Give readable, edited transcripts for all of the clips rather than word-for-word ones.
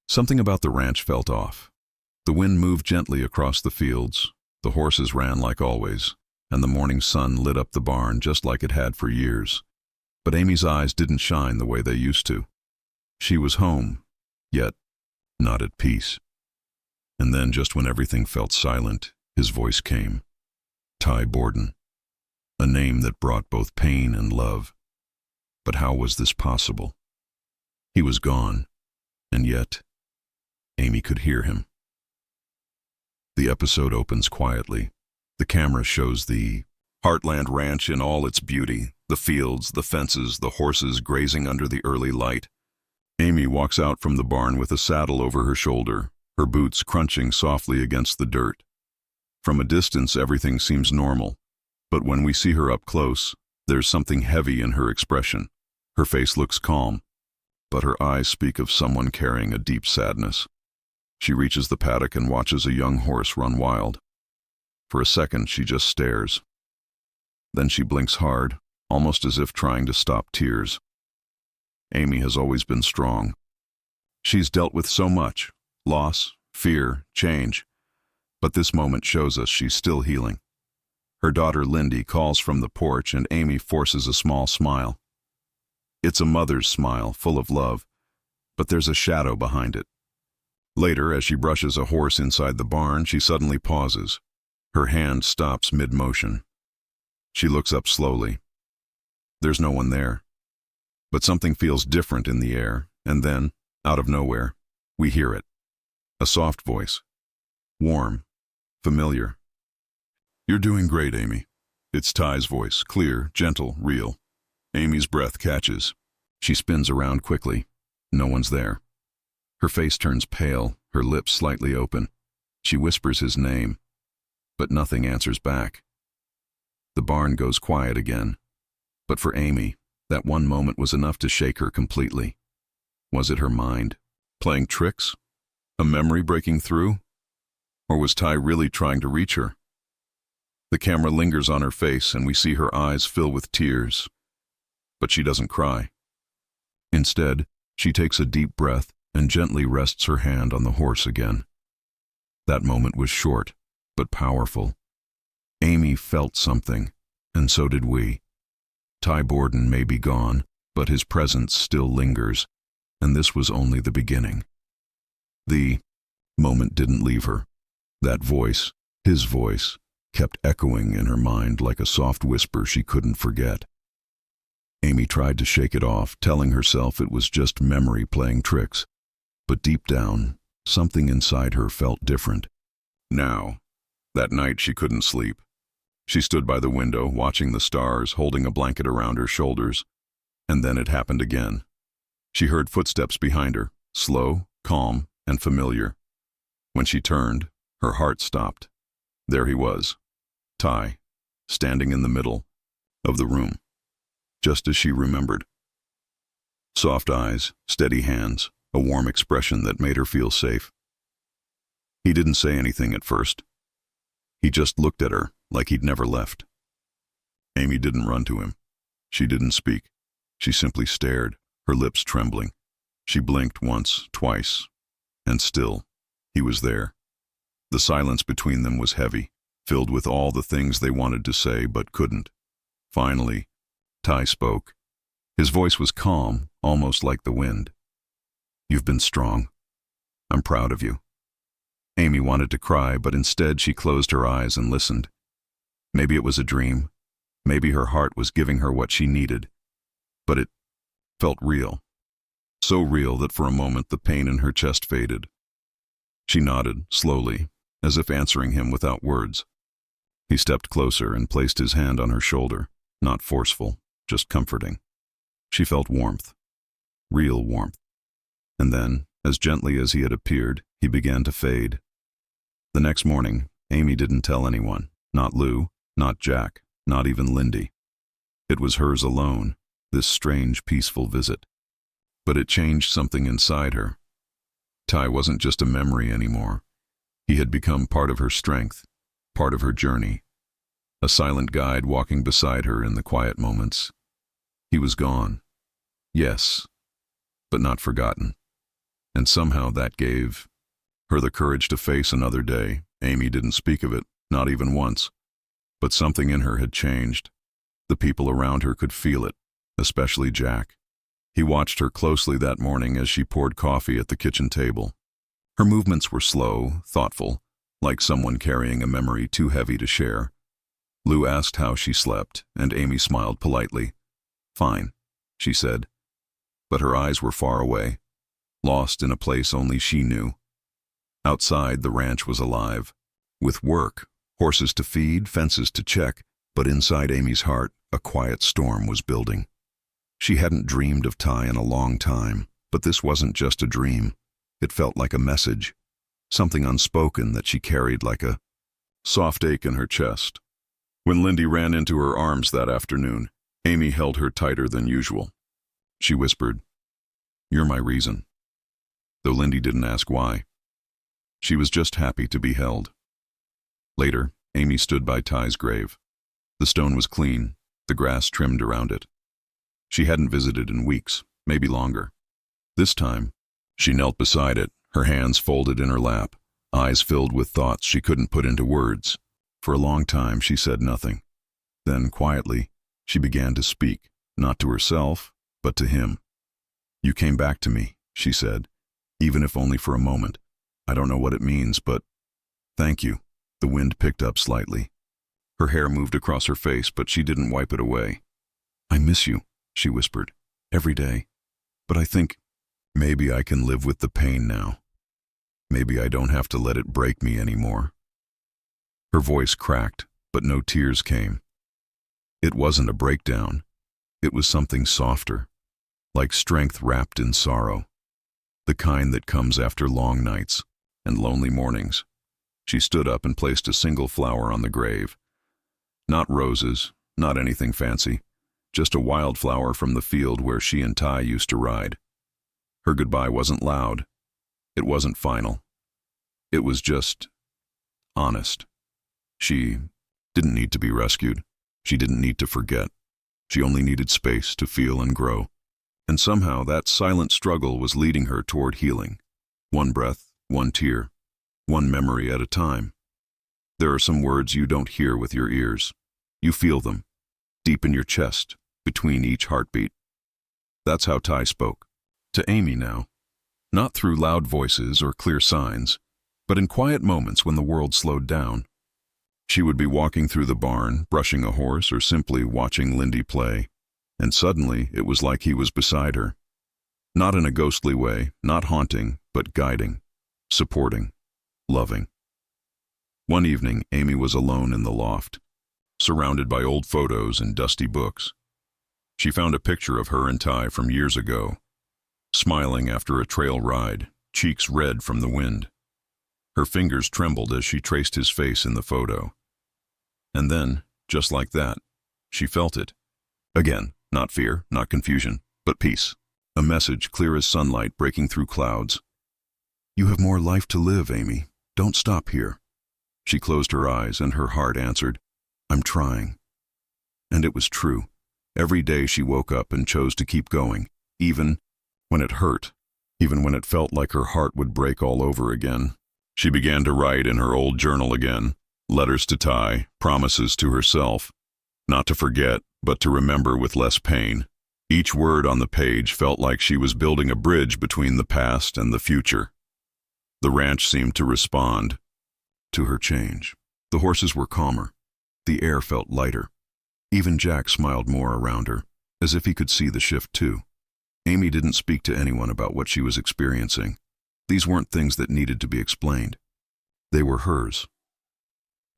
Something about the ranch felt off. The wind moved gently across the fields, the horses ran like always, and the morning sun lit up the barn just like it had for years. But Amy's eyes didn't shine the way they used to. She was home, yet not at peace. And then, just when everything felt silent, his voice came. Ty Borden. A name that brought both pain and love. But how was this possible? He was gone, and yet Amy could hear him. The episode opens quietly. The camera shows the Heartland Ranch in all its beauty, the fields, the fences, the horses grazing under the early light. Amy walks out from the barn with a saddle over her shoulder, her boots crunching softly against the dirt. From a distance, everything seems normal, but when we see her up close, there's something heavy in her expression. Her face looks calm, but her eyes speak of someone carrying a deep sadness. She reaches the paddock and watches a young horse run wild. For a second, she just stares. Then she blinks hard, almost as if trying to stop tears. Amy has always been strong. She's dealt with so much: loss, fear, change. But this moment shows us she's still healing. Her daughter Lindy calls from the porch, and Amy forces a small smile. It's a mother's smile, full of love, but there's a shadow behind it. Later, as she brushes a horse inside the barn, she suddenly pauses. Her hand stops mid-motion. She looks up slowly. There's no one there. But something feels different in the air, and then, out of nowhere, we hear it. A soft voice. Warm. Familiar. "You're doing great, Amy." It's Ty's voice, clear, gentle, real. Amy's breath catches. She spins around quickly. No one's there. Her face turns pale, her lips slightly open. She whispers his name, but nothing answers back. The barn goes quiet again. But for Amy, that one moment was enough to shake her completely. Was it her mind playing tricks? A memory breaking through? Or was Ty really trying to reach her? The camera lingers on her face, and we see her eyes fill with tears. But she doesn't cry. Instead, she takes a deep breath and gently rests her hand on the horse again. That moment was short, but powerful. Amy felt something, and so did we. Ty Borden may be gone, but his presence still lingers, and this was only the beginning. The moment didn't leave her. That voice, his voice, kept echoing in her mind like a soft whisper she couldn't forget. Amy tried to shake it off, telling herself it was just memory playing tricks. But deep down, something inside her felt different. Now, that night she couldn't sleep. She stood by the window, watching the stars, holding a blanket around her shoulders. And then it happened again. She heard footsteps behind her, slow, calm, and familiar. When she turned, her heart stopped. There he was, Ty, standing in the middle of the room, just as she remembered. Soft eyes, steady hands, a warm expression that made her feel safe. He didn't say anything at first. He just looked at her like he'd never left. Amy didn't run to him. She didn't speak. She simply stared, her lips trembling. She blinked once, twice, and still, he was there. The silence between them was heavy, filled with all the things they wanted to say but couldn't. Finally, Ty spoke. His voice was calm, almost like the wind. "You've been strong. I'm proud of you." Amy wanted to cry, but instead she closed her eyes and listened. Maybe it was a dream. Maybe her heart was giving her what she needed. But it felt real. So real that for a moment the pain in her chest faded. She nodded, slowly, as if answering him without words. He stepped closer and placed his hand on her shoulder, not forceful, just comforting. She felt warmth. Real warmth. And then, as gently as he had appeared, he began to fade. The next morning, Amy didn't tell anyone. Not Lou, not Jack, not even Lindy. It was hers alone, this strange, peaceful visit. But it changed something inside her. Ty wasn't just a memory anymore. He had become part of her strength, part of her journey. A silent guide walking beside her in the quiet moments. He was gone. Yes, but not forgotten. And somehow that gave her the courage to face another day. Amy didn't speak of it, not even once. But something in her had changed. The people around her could feel it, especially Jack. He watched her closely that morning as she poured coffee at the kitchen table. Her movements were slow, thoughtful, like someone carrying a memory too heavy to share. Lou asked how she slept, and Amy smiled politely. "Fine," she said. But her eyes were far away, lost in a place only she knew. Outside, the ranch was alive, with work, horses to feed, fences to check, but inside Amy's heart, a quiet storm was building. She hadn't dreamed of Ty in a long time, but this wasn't just a dream. It felt like a message, something unspoken that she carried like a soft ache in her chest. When Lindy ran into her arms that afternoon, Amy held her tighter than usual. She whispered, "You're my reason." Though Lindy didn't ask why. She was just happy to be held. Later, Amy stood by Ty's grave. The stone was clean, the grass trimmed around it. She hadn't visited in weeks, maybe longer. This time, she knelt beside it, her hands folded in her lap, eyes filled with thoughts she couldn't put into words. For a long time, she said nothing. Then, quietly, she began to speak, not to herself, but to him. "You came back to me," she said, "even if only for a moment. I don't know what it means, but thank you." The wind picked up slightly. Her hair moved across her face, but she didn't wipe it away. "I miss you," she whispered, "every day. But I think maybe I can live with the pain now. Maybe I don't have to let it break me anymore." Her voice cracked, but no tears came. It wasn't a breakdown. It was something softer, like strength wrapped in sorrow, the kind that comes after long nights and lonely mornings. She stood up and placed a single flower on the grave. Not roses, not anything fancy, just a wildflower from the field where she and Ty used to ride. Her goodbye wasn't loud. It wasn't final. It was just honest. She didn't need to be rescued. She didn't need to forget. She only needed space to feel and grow. And somehow that silent struggle was leading her toward healing. One breath, one tear, one memory at a time. There are some words you don't hear with your ears. You feel them, deep in your chest, between each heartbeat. That's how Ty spoke. To Amy now. Not through loud voices or clear signs, but in quiet moments when the world slowed down. She would be walking through the barn, brushing a horse, or simply watching Lindy play, and suddenly it was like he was beside her. Not in a ghostly way, not haunting, but guiding, supporting, loving. One evening, Amy was alone in the loft, surrounded by old photos and dusty books. She found a picture of her and Ty from years ago, smiling after a trail ride, cheeks red from the wind. Her fingers trembled as she traced his face in the photo. And then, just like that, she felt it. Again, not fear, not confusion, but peace. A message clear as sunlight breaking through clouds. "You have more life to live, Amy. Don't stop here." She closed her eyes and her heart answered, "I'm trying." And it was true. Every day she woke up and chose to keep going, even when it hurt, even when it felt like her heart would break all over again. She began to write in her old journal again, letters to Ty, promises to herself, not to forget, but to remember with less pain. Each word on the page felt like she was building a bridge between the past and the future. The ranch seemed to respond to her change. The horses were calmer. The air felt lighter. Even Jack smiled more around her, as if he could see the shift too. Amy didn't speak to anyone about what she was experiencing. These weren't things that needed to be explained. They were hers.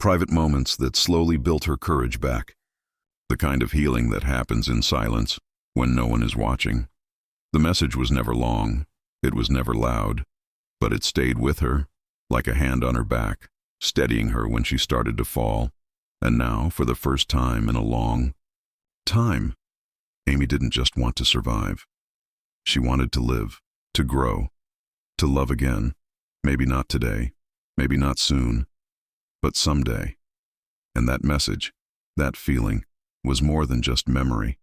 Private moments that slowly built her courage back. The kind of healing that happens in silence, when no one is watching. The message was never long. It was never loud. But it stayed with her, like a hand on her back, steadying her when she started to fall. And now, for the first time in a long time, Amy didn't just want to survive. She wanted to live, to grow, to love again. Maybe not today, maybe not soon, but someday. And that message, that feeling, was more than just memory.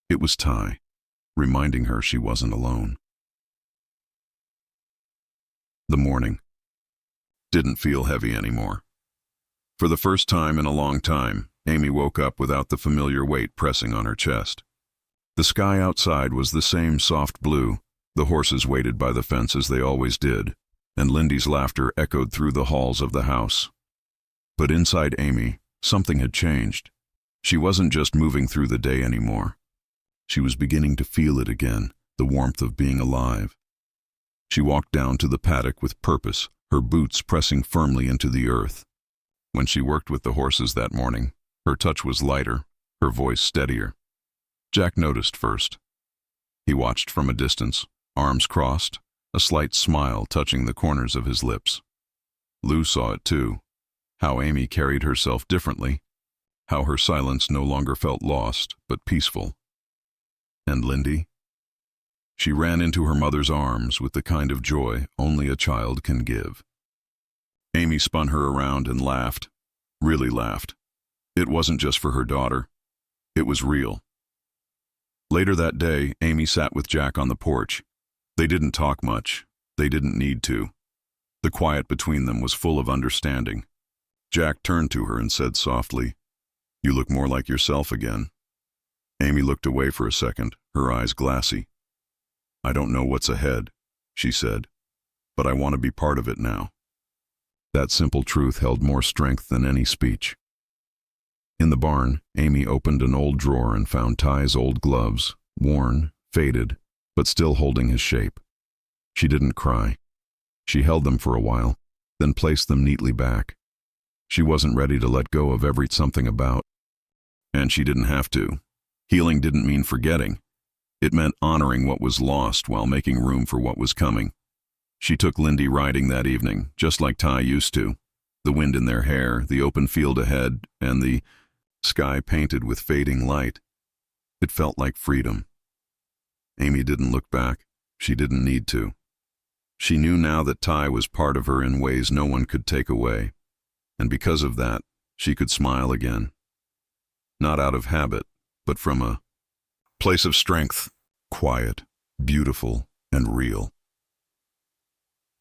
It was Ty, reminding her she wasn't alone. The morning didn't feel heavy anymore. For the first time in a long time, Amy woke up without the familiar weight pressing on her chest. The sky outside was the same soft blue, the horses waited by the fence as they always did, and Lindy's laughter echoed through the halls of the house. But inside Amy, something had changed. She wasn't just moving through the day anymore. She was beginning to feel it again, the warmth of being alive. She walked down to the paddock with purpose, her boots pressing firmly into the earth. When she worked with the horses that morning, her touch was lighter, her voice steadier. Jack noticed first. He watched from a distance, arms crossed, a slight smile touching the corners of his lips. Lou saw it too, how Amy carried herself differently, how her silence no longer felt lost, but peaceful. And Lindy? She ran into her mother's arms with the kind of joy only a child can give. Amy spun her around and laughed, really laughed. It wasn't just for her daughter. It was real. Later that day, Amy sat with Jack on the porch. They didn't talk much. They didn't need to. The quiet between them was full of understanding. Jack turned to her and said softly, "You look more like yourself again." Amy looked away for a second, her eyes glassy. "I don't know what's ahead," she said, "but I want to be part of it now." That simple truth held more strength than any speech. In the barn, Amy opened an old drawer and found Ty's old gloves, worn, faded, but still holding his shape. She didn't cry. She held them for a while, then placed them neatly back. She wasn't ready to let go of something about. And she didn't have to. Healing didn't mean forgetting. It meant honoring what was lost while making room for what was coming. She took Lindy riding that evening, just like Ty used to. The wind in their hair, the open field ahead, and the sky painted with fading light. It felt like freedom. Amy didn't look back. She didn't need to. She knew now that Ty was part of her in ways no one could take away. And because of that, she could smile again. Not out of habit, but from a place of strength, quiet, beautiful, and real.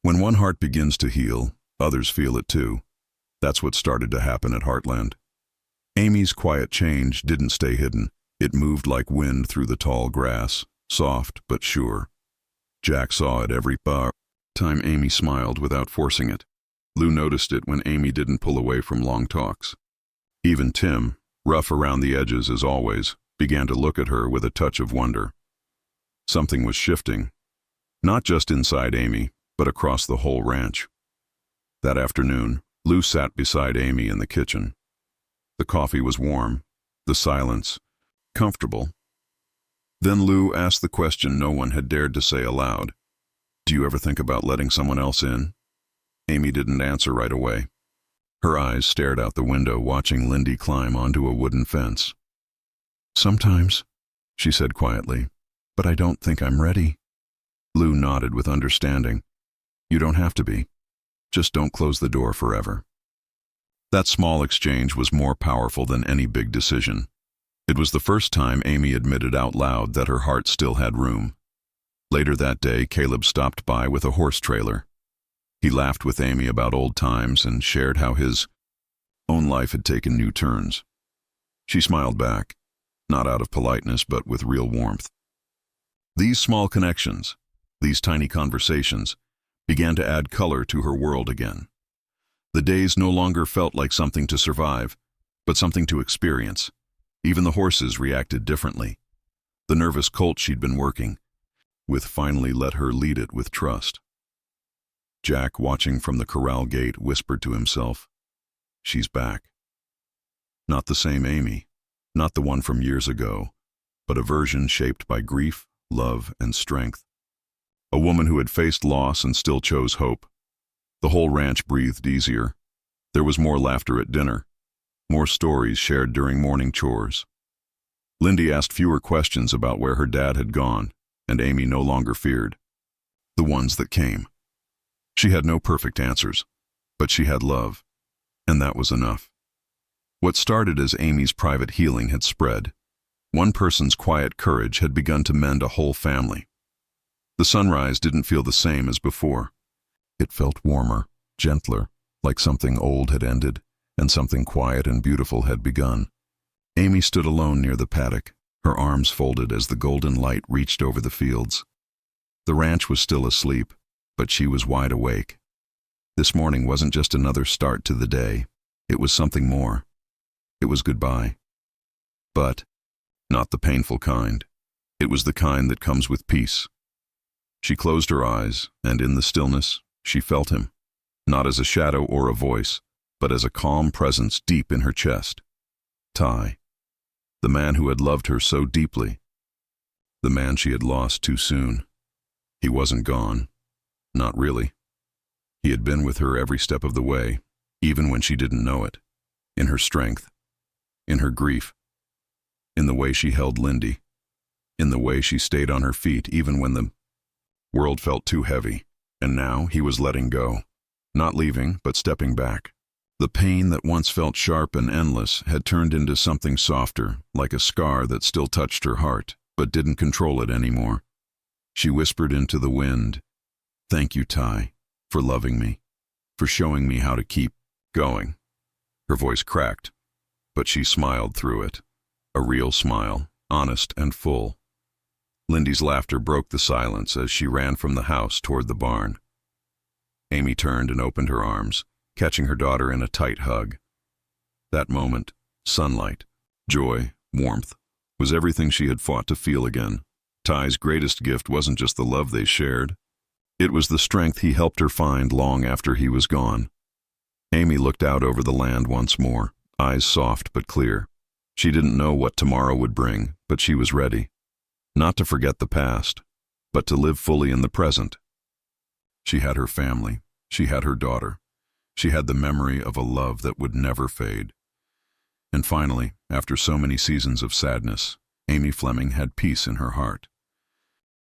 When one heart begins to heal, others feel it too. That's what started to happen at Heartland. Amy's quiet change didn't stay hidden. It moved like wind through the tall grass, soft but sure. Jack saw it every time Amy smiled without forcing it. Lou noticed it when Amy didn't pull away from long talks. Even Tim, rough around the edges as always, began to look at her with a touch of wonder. Something was shifting, not just inside Amy, but across the whole ranch. That afternoon, Lou sat beside Amy in the kitchen. The coffee was warm, the silence comfortable. Then Lou asked the question no one had dared to say aloud. "Do you ever think about letting someone else in?" Amy didn't answer right away. Her eyes stared out the window, watching Lindy climb onto a wooden fence. "Sometimes," she said quietly, "but I don't think I'm ready." Lou nodded with understanding. "You don't have to be. Just don't close the door forever." That small exchange was more powerful than any big decision. It was the first time Amy admitted out loud that her heart still had room. Later that day, Caleb stopped by with a horse trailer. He laughed with Amy about old times and shared how his own life had taken new turns. She smiled back, not out of politeness but with real warmth. These small connections, these tiny conversations, began to add color to her world again. The days no longer felt like something to survive, but something to experience. Even the horses reacted differently. The nervous colt she'd been working with finally let her lead it with trust. Jack, watching from the corral gate, whispered to himself, "She's back." Not the same Amy, not the one from years ago, but a version shaped by grief, love, and strength. A woman who had faced loss and still chose hope. The whole ranch breathed easier. There was more laughter at dinner, more stories shared during morning chores. Lindy asked fewer questions about where her dad had gone, and Amy no longer feared the ones that came. She had no perfect answers, but she had love, and that was enough. What started as Amy's private healing had spread. One person's quiet courage had begun to mend a whole family. The sunrise didn't feel the same as before. It felt warmer, gentler, like something old had ended, and something quiet and beautiful had begun. Amy stood alone near the paddock, her arms folded as the golden light reached over the fields. The ranch was still asleep, but she was wide awake. This morning wasn't just another start to the day. It was something more. It was goodbye. But not the painful kind. It was the kind that comes with peace. She closed her eyes, and in the stillness, she felt him, not as a shadow or a voice, but as a calm presence deep in her chest. Ty, the man who had loved her so deeply, the man she had lost too soon. He wasn't gone. Not really. He had been with her every step of the way, even when she didn't know it, in her strength, in her grief, in the way she held Lindy, in the way she stayed on her feet even when the world felt too heavy. And now he was letting go, not leaving, but stepping back. The pain that once felt sharp and endless had turned into something softer, like a scar that still touched her heart, but didn't control it anymore. She whispered into the wind, "Thank you, Ty, for loving me, for showing me how to keep going." Her voice cracked, but she smiled through it. A real smile, honest and full. Lindy's laughter broke the silence as she ran from the house toward the barn. Amy turned and opened her arms, catching her daughter in a tight hug. That moment, sunlight, joy, warmth, was everything she had fought to feel again. Ty's greatest gift wasn't just the love they shared. It was the strength he helped her find long after he was gone. Amy looked out over the land once more, eyes soft but clear. She didn't know what tomorrow would bring, but she was ready. Not to forget the past, but to live fully in the present. She had her family. She had her daughter. She had the memory of a love that would never fade. And finally, after so many seasons of sadness, Amy Fleming had peace in her heart.